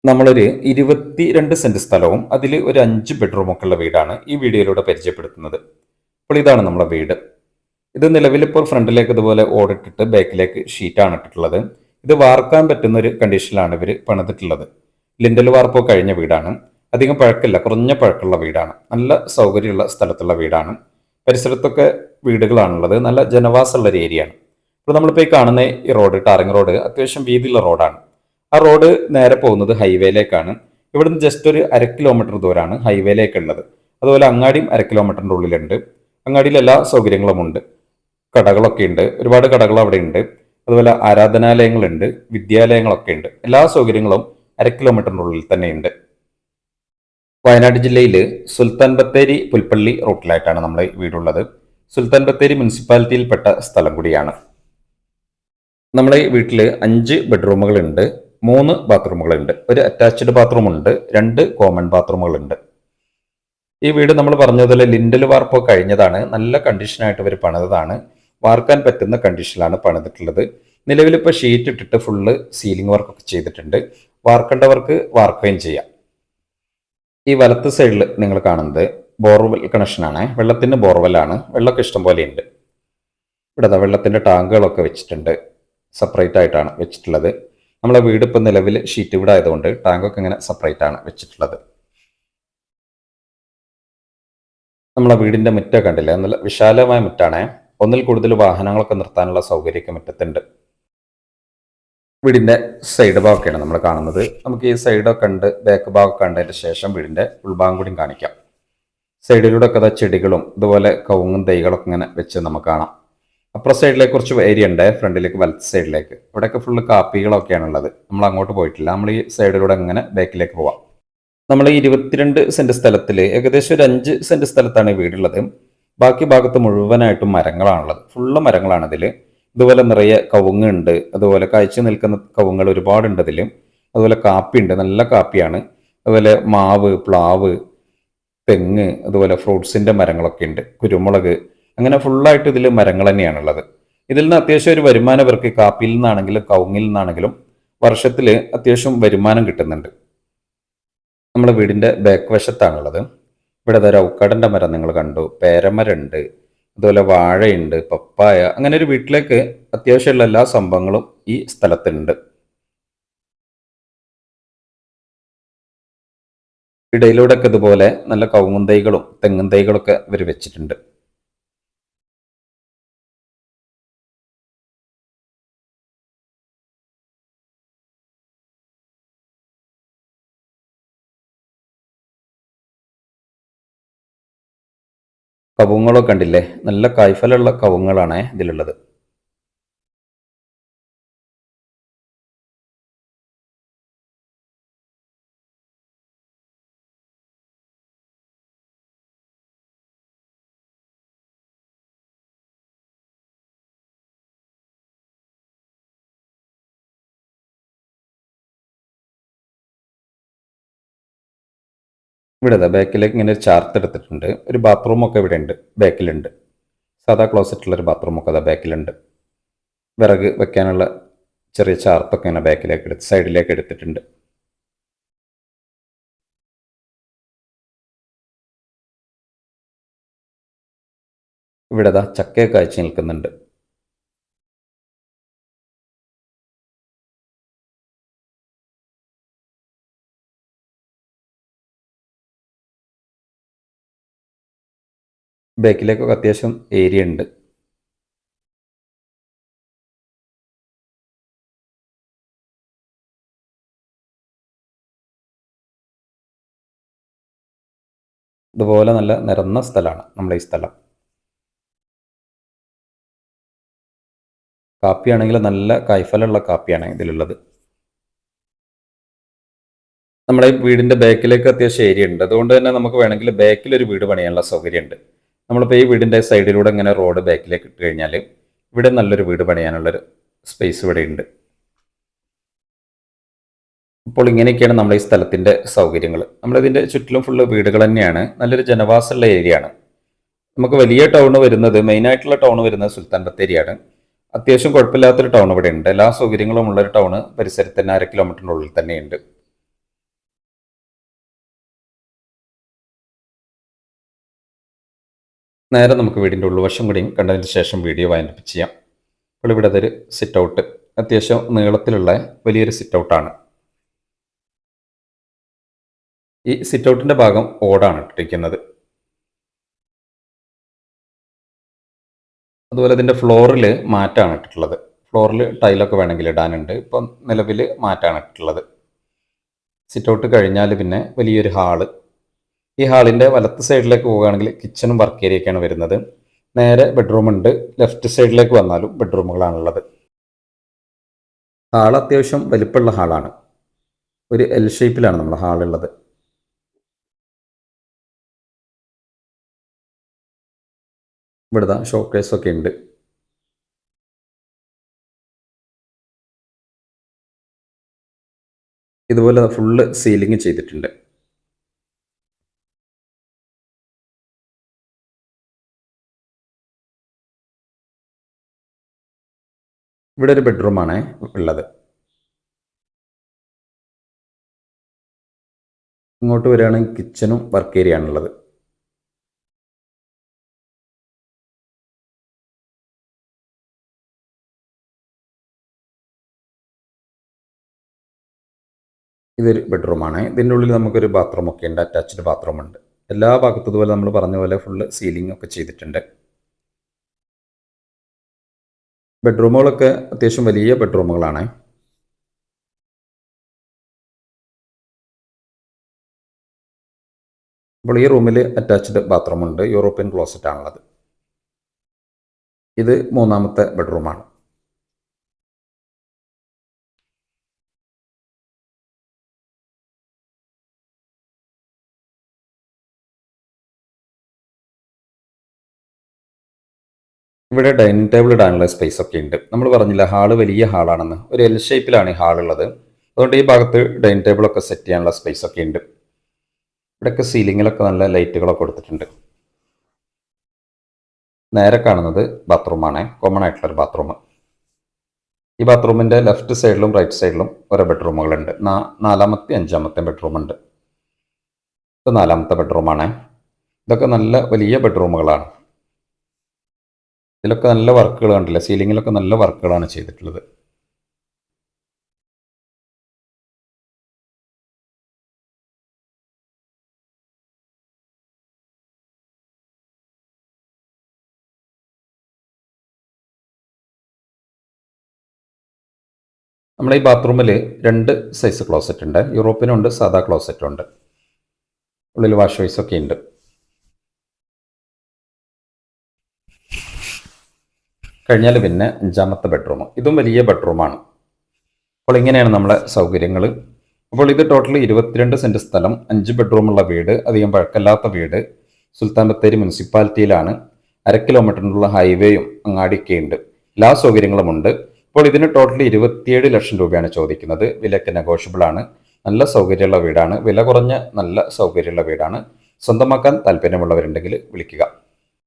നമ്മളൊരു 22 സെന്റ് സ്ഥലവും അതിൽ ഒരു 5 ബെഡ്റൂമൊക്കെ ഉള്ള വീടാണ് ഈ വീഡിയോയിലൂടെ പരിചയപ്പെടുത്തുന്നത്. അപ്പോൾ ഇതാണ് നമ്മളെ വീട്. ഇത് നിലവിലിപ്പോൾ ഫ്രണ്ടിലേക്ക് ഇതുപോലെ ഓടിട്ടിട്ട് ബാക്കിലേക്ക് ഷീറ്റാണ് ഇട്ടിട്ടുള്ളത്. ഇത് വാർക്കാൻ പറ്റുന്ന ഒരു കണ്ടീഷനിലാണ് ഇവർ പണിതിട്ടുള്ളത്. ലിൻഡൽ വാർപ്പോ കഴിഞ്ഞ വീടാണ്. അധികം പഴക്കമില്ല, കുറഞ്ഞ പഴക്കമുള്ള വീടാണ്. നല്ല സൗകര്യമുള്ള സ്ഥലത്തുള്ള വീടാണ്. പരിസരത്തൊക്കെ വീടുകളാണുള്ളത്. നല്ല ജനവാസമുള്ള ഒരു ഏരിയയാണ്. ഇപ്പോൾ നമ്മളിപ്പോൾ ഈ കാണുന്ന ഈ റോഡ്, ടാറിംഗ് റോഡ്, അത്യാവശ്യം വീതിയുള്ള റോഡാണ്. ആ റോഡ് നേരെ പോകുന്നത് ഹൈവേയിലേക്കാണ്. ഇവിടുന്ന് ജസ്റ്റ് ഒരു 1/2 കിലോമീറ്റർ ദൂരമാണ് ഹൈവേയിലേക്കുള്ളത്. അതുപോലെ അങ്ങാടിയും 1/2 കിലോമീറ്ററിൻ്റെ ഉള്ളിലുണ്ട്. അങ്ങാടിയിൽ എല്ലാ സൗകര്യങ്ങളും ഉണ്ട്. കടകളൊക്കെ ഉണ്ട്, ഒരുപാട് കടകൾ അവിടെ ഉണ്ട്. അതുപോലെ ആരാധനാലയങ്ങളുണ്ട്, വിദ്യാലയങ്ങളൊക്കെ ഉണ്ട്. എല്ലാ സൗകര്യങ്ങളും 1/2 കിലോമീറ്ററിൻ്റെ ഉള്ളിൽ തന്നെയുണ്ട്. വയനാട് ജില്ലയിൽ സുൽത്താൻ ബത്തേരി പുൽപ്പള്ളി റൂട്ടിലായിട്ടാണ് നമ്മുടെ വീടുള്ളത്. സുൽത്താൻ ബത്തേരി മുനിസിപ്പാലിറ്റിയിൽപ്പെട്ട സ്ഥലം കൂടിയാണ്. നമ്മളെ വീട്ടിൽ 5 ബെഡ്റൂമുകളുണ്ട്, 3 ബാത്റൂമുകളുണ്ട്, ഒരു അറ്റാച്ച്ഡ് ബാത്റൂം ഉണ്ട്, 2 കോമൺ ബാത്റൂമുകളുണ്ട്. ഈ വീട് നമ്മൾ പറഞ്ഞതുപോലെ ലിൻഡൽ വാർപ്പോ കഴിഞ്ഞതാണ്. നല്ല കണ്ടീഷനായിട്ട് ഇവർ പണിതാണ്. വാർക്കാൻ പറ്റുന്ന കണ്ടീഷനിലാണ് പണിതിട്ടുള്ളത്. നിലവിലിപ്പോൾ ഷീറ്റ് ഇട്ടിട്ട് ഫുള്ള് സീലിംഗ് വർക്കൊക്കെ ചെയ്തിട്ടുണ്ട്. വാർക്കേണ്ടവർക്ക് വാർക്കുകയും ചെയ്യാം. ഈ വലത്ത് സൈഡിൽ നിങ്ങൾ കാണുന്നത് ബോർവെൽ കണക്ഷനാണ്. വെള്ളത്തിന് ബോർവെല്ലാണ്. വെള്ളമൊക്കെ ഇഷ്ടം പോലെ ഉണ്ട്. ഇവിടെ വെള്ളത്തിൻ്റെ ടാങ്കുകളൊക്കെ വെച്ചിട്ടുണ്ട്. സെപ്പറേറ്റ് ആയിട്ടാണ് വെച്ചിട്ടുള്ളത്. നമ്മളെ വീട് ഇപ്പം നിലവിൽ ഷീറ്റ് വീട് ആയതുകൊണ്ട് ടാങ്കൊക്കെ ഇങ്ങനെ സെപ്പറേറ്റ് ആണ് വെച്ചിട്ടുള്ളത്. നമ്മളെ വീടിൻ്റെ മുറ്റ കണ്ടില്ലേ, നല്ല വിശാലമായ മുറ്റാണ്. ഒന്നിൽ കൂടുതൽ വാഹനങ്ങളൊക്കെ നിർത്താനുള്ള സൗകര്യമൊക്കെ മുറ്റത്തുണ്ട്. വീടിൻ്റെ സൈഡ് ഭാഗമൊക്കെയാണ് നമ്മൾ കാണുന്നത്. നമുക്ക് ഈ സൈഡൊക്കെ ഉണ്ട്, ബാക്ക് ഭാഗമൊക്കെ കണ്ടതിന് ശേഷം വീടിൻ്റെ ഉൾഭാഗം കൂടി കാണിക്കാം. സൈഡിലൂടെ ഒക്കെ ചെടികളും ഇതുപോലെ കവുങ്ങും തൈകളൊക്കെ ഇങ്ങനെ വെച്ച് നമുക്ക് കാണാം. അപ്പുറം സൈഡിലേക്ക് കുറച്ച് ഏരിയ ഉണ്ട്, ഫ്രണ്ടിലേക്ക് വലത്ത് സൈഡിലേക്ക്. ഇവിടെയൊക്കെ ഫുള്ള് കാപ്പികളൊക്കെയാണ് ഉള്ളത്. നമ്മൾ അങ്ങോട്ട് പോയിട്ടില്ല. നമ്മൾ ഈ സൈഡിലൂടെ ഇങ്ങനെ ബാക്കിലേക്ക് പോവാം. നമ്മൾ 22 സെന്റ് സ്ഥലത്തിൽ ഏകദേശം ഒരു 5 സെന്റ് സ്ഥലത്താണ് ഈ വീടുള്ളത്. ബാക്കി ഭാഗത്ത് മുഴുവനായിട്ടും മരങ്ങളാണുള്ളത്. ഫുള്ള് മരങ്ങളാണ് ഇതിൽ. ഇതുപോലെ നിറയെ കവുങ്ങുണ്ട്. അതുപോലെ കാഴ്ച നിൽക്കുന്ന കവുങ്ങൾ ഒരുപാടുണ്ട് ഇതിൽ. അതുപോലെ കാപ്പിയുണ്ട്, നല്ല കാപ്പിയാണ്. അതുപോലെ മാവ്, പ്ലാവ്, തെങ്ങ്, അതുപോലെ ഫ്രൂട്ട്സിൻ്റെ മരങ്ങളൊക്കെ ഉണ്ട്, കുരുമുളക്. അങ്ങനെ ഫുള്ളായിട്ട് ഇതിൽ മരങ്ങൾ തന്നെയാണുള്ളത്. ഇതിൽ നിന്ന് അത്യാവശ്യം ഒരു വരുമാനം ഇവർക്ക് കാപ്പിയിൽ നിന്നാണെങ്കിലും കവുങ്ങിൽ നിന്നാണെങ്കിലും വർഷത്തിൽ അത്യാവശ്യം വരുമാനം കിട്ടുന്നുണ്ട്. നമ്മുടെ വീടിൻ്റെ ബാക്ക് വശത്താണുള്ളത്. ഇവിടെ ഒരു ഔക്കാടൻ്റെ മരം നിങ്ങൾ കണ്ടു, പേരമരമുണ്ട്, അതുപോലെ വാഴയുണ്ട്, പപ്പായ. അങ്ങനെ ഒരു വീട്ടിലേക്ക് അത്യാവശ്യമുള്ള എല്ലാ സംഭവങ്ങളും ഈ സ്ഥലത്തുണ്ട്. ഇടയിലൂടെയൊക്കെ ഇതുപോലെ നല്ല കവുങ്ങും തൈകളും തെങ്ങും തൈകളൊക്കെ ഇവർ വെച്ചിട്ടുണ്ട്. കവുങ്ങളൊക്കെ കണ്ടില്ലേ, നല്ല കായ്ഫലമുള്ള കവുങ്ങളാണ് ഇതിലുള്ളത്. ഇവിടെ ബാക്കിലേക്ക് ഇങ്ങനെ ഒരു ചാർത്ത് എടുത്തിട്ടുണ്ട്. ഒരു ബാത്റൂമൊക്കെ ഇവിടെ ഉണ്ട്, ബാക്കിലുണ്ട്. സാധാ ക്ലോസറ്റുള്ള ഒരു ബാത്റൂമൊക്കെ അതാ ബാക്കിലുണ്ട്. വിറക് വെക്കാനുള്ള ചെറിയ ചാർത്തൊക്കെ ഇങ്ങനെ ബാക്കിലേക്ക് എടുത്ത് സൈഡിലേക്ക് എടുത്തിട്ടുണ്ട്. ഇവിടെ ചക്കയൊക്കെ കാഴ്ച നിൽക്കുന്നുണ്ട്. ബാക്കിലേക്കൊക്കെ അത്യാവശ്യം ഏരിയ ഉണ്ട്. ഇതുപോലെ നല്ല നിരന്ന സ്ഥലമാണ് നമ്മുടെ ഈ സ്ഥലം. കാപ്പിയാണെങ്കിൽ നല്ല കായ്ഫലമുള്ള കാപ്പിയാണ് ഇതിലുള്ളത്. നമ്മുടെ ഈ വീടിൻ്റെ ബാക്കിലേക്ക് അത്യാവശ്യം ഏരിയ ഉണ്ട്. അതുകൊണ്ട് തന്നെ നമുക്ക് വേണമെങ്കിൽ ബാക്കിലൊരു വീട് പണിയാനുള്ള സൗകര്യമുണ്ട്. നമ്മളിപ്പോൾ ഈ വീടിൻ്റെ സൈഡിലൂടെ ഇങ്ങനെ റോഡ് ബാക്കിലേക്ക് ഇട്ട് കഴിഞ്ഞാൽ ഇവിടെ നല്ലൊരു വീട് പണിയാനുള്ളൊരു സ്പേസ് ഇവിടെ ഉണ്ട്. അപ്പോൾ ഇങ്ങനെയൊക്കെയാണ് നമ്മുടെ ഈ സ്ഥലത്തിൻ്റെ സൗകര്യങ്ങൾ. നമ്മളിതിൻ്റെ ചുറ്റിലും ഫുള്ള് വീടുകൾ തന്നെയാണ്. നല്ലൊരു ജനവാസമുള്ള ഏരിയ ആണ്. നമുക്ക് വലിയ ടൗൺ വരുന്നത്, മെയിനായിട്ടുള്ള ടൗൺ വരുന്നത് സുൽത്താൻ ബത്തേരിയാണ്. അത്യാവശ്യം കുഴപ്പമില്ലാത്തൊരു ടൗൺ ഇവിടെ ഉണ്ട്. എല്ലാ സൗകര്യങ്ങളും ഉള്ളൊരു ടൗണ് പരിസരത്ത് തന്നെ 1/2 കിലോമീറ്ററിൻ്റെ ഉള്ളിൽ തന്നെയുണ്ട്. നേരെ നമുക്ക് വീടിൻ്റെ ഉൾവശം കൂടിയും കണ്ടതിന് ശേഷം വീഡിയോ വൈൻഡപ്പ് ചെയ്യാം. അപ്പോൾ ഇവിടെ അതൊരു സിറ്റ് ഔട്ട്, അത്യാവശ്യം നീളത്തിലുള്ള വലിയൊരു സിറ്റ് ഔട്ടാണ്. ഈ സിറ്റ് ഔട്ടിൻ്റെ ഭാഗം ഓടാണ് ഇട്ടിരിക്കുന്നത്. അതുപോലെ ഇതിൻ്റെ ഫ്ലോറിൽ മാറ്റാണ് ഇട്ടിട്ടുള്ളത്. ഫ്ലോറിൽ ടൈലൊക്കെ വേണമെങ്കിൽ ഇടാനുണ്ട്. ഇപ്പം നിലവിൽ മാറ്റാണ് ഇട്ടിട്ടുള്ളത്. സിറ്റ് ഔട്ട് കഴിഞ്ഞാൽ പിന്നെ വലിയൊരു ഹാള്. ഈ ഹാളിൻ്റെ വലത്ത് സൈഡിലേക്ക് പോവുകയാണെങ്കിൽ കിച്ചണും വർക്ക് ഏരിയയൊക്കെയാണ് വരുന്നത്. നേരെ ബെഡ്റൂം ഉണ്ട്. ലെഫ്റ്റ് സൈഡിലേക്ക് വന്നാലും ബെഡ്റൂമുകളാണുള്ളത്. ഹാൾ അത്യാവശ്യം വലിപ്പമുള്ള ഹാളാണ്. ഒരു എൽ ഷേപ്പിലാണ് നമ്മുടെ ഹാളുള്ളത്. ഇവിടുത്തെ ഷോക്കേസൊക്കെ ഉണ്ട്. ഇതുപോലെ ഫുള്ള് സീലിംഗ് ചെയ്തിട്ടുണ്ട്. ഇവിടെ ഒരു ബെഡ്റൂമാണ് ഉള്ളത്. ഇങ്ങോട്ട് വരികയാണെങ്കിൽ കിച്ചണും വർക്ക് ഏരിയ ആണുള്ളത്. ഇതൊരു ബെഡ്റൂമാണ്. ഇതിൻ്റെ ഉള്ളിൽ നമുക്കൊരു ബാത്റൂം ഒക്കെ ഉണ്ട്. അറ്റാച്ച്ഡ് ബാത്റൂം ഉണ്ട്. എല്ലാ ഭാഗത്തും ഇതുപോലെ നമ്മൾ പറഞ്ഞ പോലെ ഫുള്ള് സീലിംഗ് ഒക്കെ ചെയ്തിട്ടുണ്ട്. ബെഡ്റൂമുകളൊക്കെ അത്യാവശ്യം വലിയ ബെഡ്റൂമുകളാണ്. അപ്പോൾ ഈ റൂമിൽ അറ്റാച്ച്ഡ് ബാത്റൂം ഉണ്ട്. യൂറോപ്യൻ ക്ലോസറ്റ് ആണുള്ളത്. ഇത് മൂന്നാമത്തെ ബെഡ്റൂമാണ്. ഇവിടെ ഡൈനിങ് ടേബിൾ ഇടാനുള്ള സ്പേസ് ഒക്കെ ഉണ്ട്. നമ്മൾ പറഞ്ഞില്ല ഹാള് വലിയ ഹാളാണെന്ന്. ഒരു എൽ ഷേപ്പിലാണ് ഈ ഹാൾ ഉള്ളത്. അതുകൊണ്ട് ഈ ഭാഗത്ത് ഡൈനിങ് ടേബിളൊക്കെ സെറ്റ് ചെയ്യാനുള്ള സ്പേസ് ഒക്കെ ഉണ്ട്. ഇവിടെയൊക്കെ സീലിങ്ങിലൊക്കെ നല്ല ലൈറ്റുകളൊക്കെ കൊടുത്തിട്ടുണ്ട്. നേരെ കാണുന്നത് ബാത്റൂമാണ്. കോമൺ ആയിട്ടുള്ളൊരു ബാത്റൂം. ഈ ബാത്റൂമിൻ്റെ ലെഫ്റ്റ് സൈഡിലും റൈറ്റ് സൈഡിലും ഓരോ ബെഡ്റൂമുകളുണ്ട്. നാലാമത്തെ അഞ്ചാമത്തെ ബെഡ്റൂം ഉണ്ട്. ഇത് നാലാമത്തെ ബെഡ്റൂമാണ്. ഇതൊക്കെ നല്ല വലിയ ബെഡ്റൂമുകളാണ്. ഇതിലൊക്കെ നല്ല വർക്കുകൾ കണ്ടില്ല. സീലിങ്ങിലൊക്കെ നല്ല വർക്കുകളാണ് ചെയ്തിട്ടുള്ളത്. നമ്മുടെ ഈ ബാത്റൂമിൽ രണ്ട് സൈസ് ക്ലോസറ്റ് ഉണ്ട്. യൂറോപ്യനും ഉണ്ട്, സാധാ ക്ലോസറ്റും ഉണ്ട്. ഉള്ളിൽ വാഷ് ബേസൊക്കെ ഉണ്ട്. കഴിഞ്ഞാൽ പിന്നെ അഞ്ചാമത്തെ ബെഡ്റൂം. ഇതും വലിയ ബെഡ്റൂമാണ്. അപ്പോൾ ഇങ്ങനെയാണ് നമ്മളെ സൗകര്യങ്ങൾ. അപ്പോൾ ഇത് ടോട്ടൽ 22 സെൻറ്റ് സ്ഥലം, 5 ബെഡ്റൂമുള്ള വീട്, അധികം പഴക്കമില്ലാത്ത വീട്. സുൽത്താൻ ബത്തേരി മുനിസിപ്പാലിറ്റിയിലാണ്. 1/2 കിലോമീറ്ററിനുള്ള ഹൈവേയും അങ്ങാടിയൊക്കെ ഉണ്ട്. എല്ലാ സൗകര്യങ്ങളും ഉണ്ട്. അപ്പോൾ ഇതിന് ടോട്ടൽ 27 ലക്ഷം രൂപയാണ് ചോദിക്കുന്നത്. വിലയ്ക്ക് നെഗോഷ്യബിൾ ആണ്. നല്ല സൗകര്യമുള്ള വീടാണ്. വില കുറഞ്ഞ നല്ല സൗകര്യമുള്ള വീടാണ്. സ്വന്തമാക്കാൻ താല്പര്യമുള്ളവരുണ്ടെങ്കിൽ വിളിക്കുക.